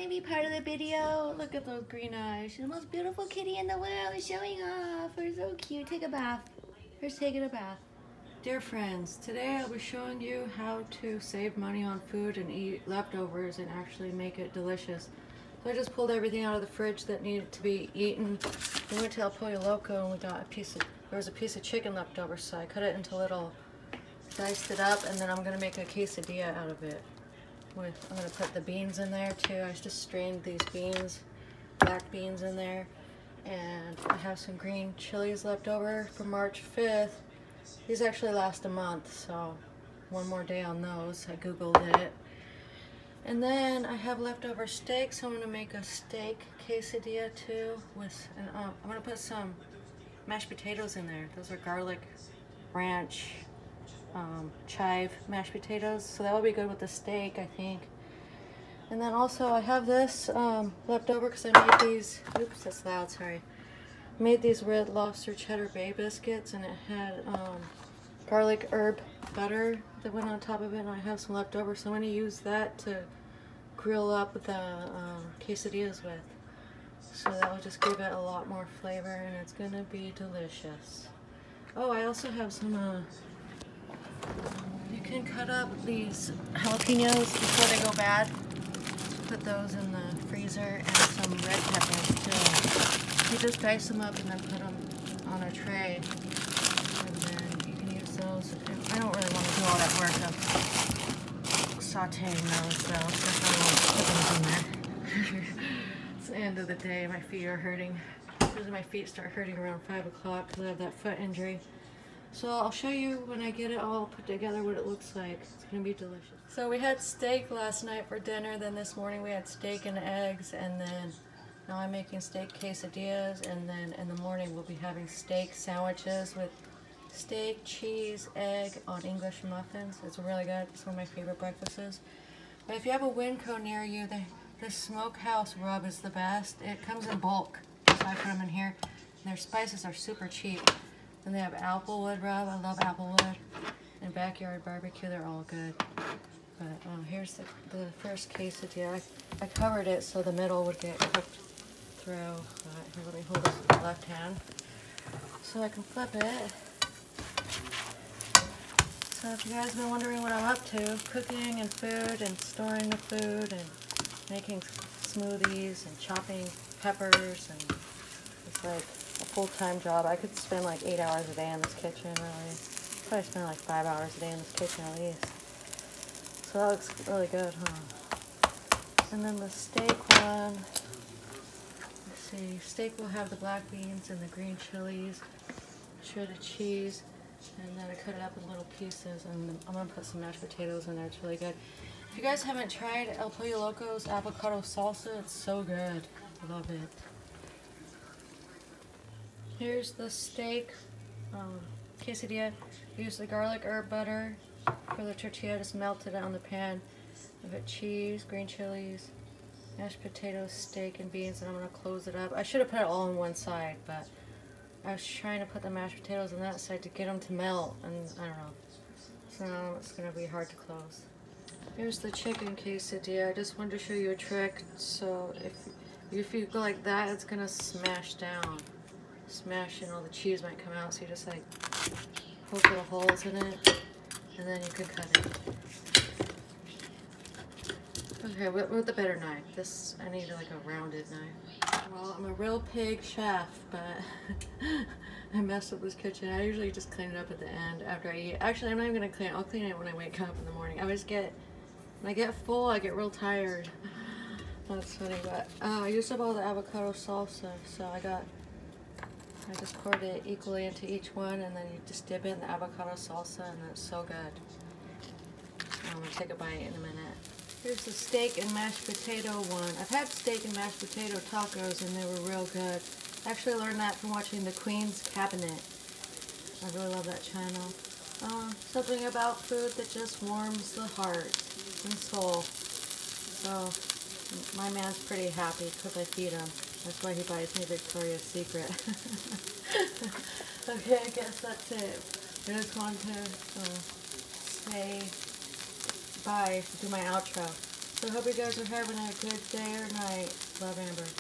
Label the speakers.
Speaker 1: want to be part of the video? Look at those green eyes. She's the most beautiful kitty in the world. Showing off. We're so cute. Take a bath. Here's taking a bath. Dear friends, today I'll be showing you how to save money on food and eat leftovers and actually make it delicious. So I just pulled everything out of the fridge that needed to be eaten. We went to El Pollo Loco and we got there was a piece of chicken left over, so I cut it into little, diced it up, and then I'm gonna make a quesadilla out of it. I'm gonna put the beans in there too. I just strained these beans, black beans in there, and I have some green chilies left over from March 5th. These actually last a month, so one more day on those. I googled it. And then I have leftover steak, so I'm gonna make a steak quesadilla too. I'm gonna put some mashed potatoes in there. Those are garlic ranch chive mashed potatoes, so that will be good with the steak, I think. And then also I have this left over because I made these. Oops, that's loud. Sorry. Made these Red Lobster cheddar bay biscuits, and it had garlic herb butter that went on top of it, and I have some left over, so I'm going to use that to grill up the quesadillas with. So that will just give it a lot more flavor, and it's going to be delicious. Oh, I also have some you can cut up these jalapenos before they go bad. Put those in the freezer, and some red peppers too. You just dice them up and then put them on a tray, and then you can use those. I don't really want to do all that work of sauteing those, so I won't put them in there. It's the end of the day. My feet are hurting. Usually my feet start hurting around 5 o'clock because I have that foot injury. So I'll show you when I get it all put together what it looks like. It's going to be delicious. So we had steak last night for dinner, then this morning we had steak and eggs, and then now I'm making steak quesadillas, and then in the morning we'll be having steak sandwiches with steak, cheese, egg on English muffins. It's really good. It's one of my favorite breakfasts. But if you have a Winco near you, the smokehouse rub is the best. It comes in bulk, so I put them in here. And their spices are super cheap. Then they have applewood rub. I love applewood. And backyard barbecue, they're all good. But here's the first quesadilla. I covered it so the middle would get cooked through. Here, let me hold this with the left hand so I can flip it. So if you guys have been wondering what I'm up to, cooking and food and storing the food and making smoothies and chopping peppers, and it's like a full-time job. I could spend like 8 hours a day in this kitchen, really. Probably spend like 5 hours a day in this kitchen at least. So that looks really good, huh? And then the steak one, let's see, steak will have the black beans and the green chilies, shredded cheese, and then I cut it up in little pieces, and I'm gonna put some mashed potatoes in there. It's really good. If you guys haven't tried El Pollo Loco's avocado salsa, it's so good. I love it. Here's the steak quesadilla. Use the garlic herb butter for the tortilla. Just melted it on the pan. I've got cheese, green chilies, mashed potatoes, steak, and beans, and I'm going to close it up. I should have put it all on one side, but I was trying to put the mashed potatoes on that side to get them to melt, and I don't know. So now it's going to be hard to close. Here's the chicken quesadilla. I just wanted to show you a trick. So if you go like that, it's going to smash down. Smash, and all the cheese might come out, so you just like poke little holes in it, and then you can cut it. Okay, with a better knife. I need like a rounded knife. Well, I'm a real pig chef, but I messed up this kitchen. I usually just clean it up at the end after I eat. Actually, I'm not even gonna clean it. I'll clean it when I wake up in the morning. When I get full, I get real tired. That's funny, but I used up all the avocado salsa, so I just poured it equally into each one, and then you just dip it in the avocado salsa, and it's so good. I'm going to take a bite in a minute. Here's the steak and mashed potato one. I've had steak and mashed potato tacos, and they were real good. I actually learned that from watching The Queen's Cabinet. I really love that channel. Something about food that just warms the heart and soul. So my man's pretty happy because I feed him. That's why he buys me Victoria's Secret. Okay, I guess that's it. I just want to say bye, do my outro. So I hope you guys are having a good day or night. Love, Amber.